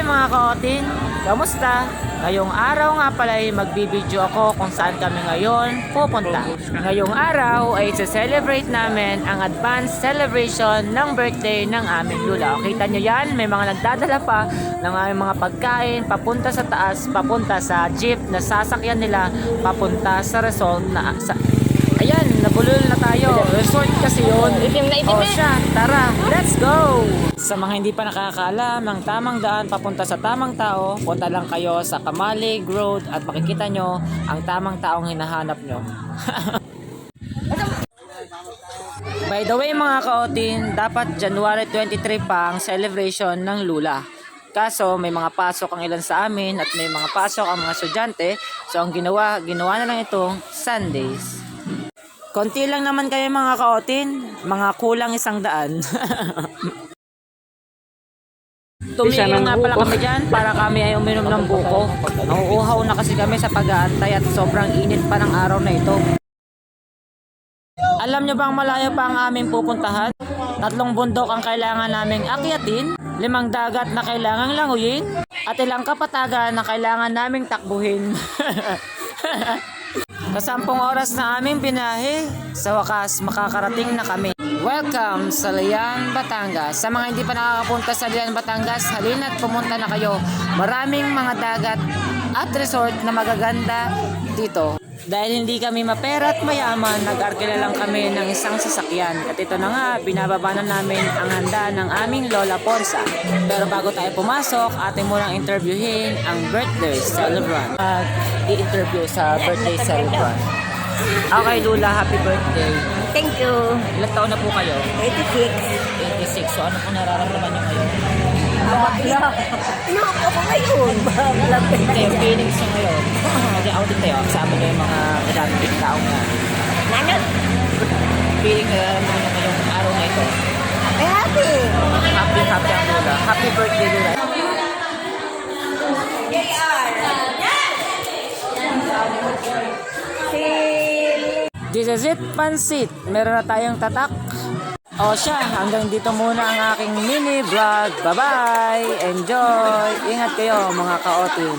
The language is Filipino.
mga kaotin! Kamusta? Ngayong araw nga pala ay magbibideo ako kung saan kami ngayon pupunta. Ngayong araw ay celebrate namin ang advance celebration ng birthday ng aming lula. O, kita nyo yan, may mga nagdadala pa ng aming mga pagkain papunta sa taas, papunta sa jeep na sasakyan nila, papunta sa resort na ayan, nabulol na tayo. Resort kasi yun. O siya, tara, let's go! Sa mga hindi pa nakakaalam ng tamang daan papunta sa tamang tao, punta lang kayo sa Kamalig Road at makikita nyo ang tamang taong hinahanap nyo. By the way mga kaotin, dapat January 23 pa ang celebration ng lula. Kaso may mga pasok ang ilan sa amin at may mga pasok ang mga estudyante. So ang ginawa na lang itong Sundays. Konti lang naman kayo mga kaotin, mga kulang 100. Tumigil nga pala kami dyan para kami ay uminom ng buko. Nauuhaw na kasi kami sa pag-aantay at sobrang init pa ng araw na ito. Alam nyo bang malayo pa ang aming pupuntahan? 3 bundok ang kailangan naming akyatin, 5 dagat na kailangang languyin, at ilang kapatagan na kailangan naming takbuhin. Sa 10 oras na aming binahe, sa wakas makakarating na kami. Welcome sa Lian, Batangas. Sa mga hindi pa nakakapunta sa Lian, Batangas, halina't pumunta na kayo. Maraming mga dagat at resort na magaganda dito. Dahil hindi kami mapera at mayaman, nag-arkila lang kami ng isang sasakyan. At ito na nga, binababa na namin ang handa ng aming Lola Ponsa. Pero bago tayo pumasok, ating munang interviewin ang birthday celebrant. I-interview sa birthday celebrant. Okay, Lula, happy birthday. Thank you. Ilang taon na po kayo? 86. 86. So ano po nararamdaman niyo ngayon? Bakla. Inuupo ko ngayon. Bakla. Hindi, yung feelings niyo ngayon. Mag-outing tayo. Kasama niyo yung mga madaming taong na. Nanot. Feeling na naman niyo ngayong araw na ito. Happy. Happy ang Lula. Happy birthday, Lula. This is it, pansit. Meron na tayong tatak. O siya, hanggang dito muna ang aking mini vlog. Bye-bye! Enjoy! Ingat kayo mga kaotin.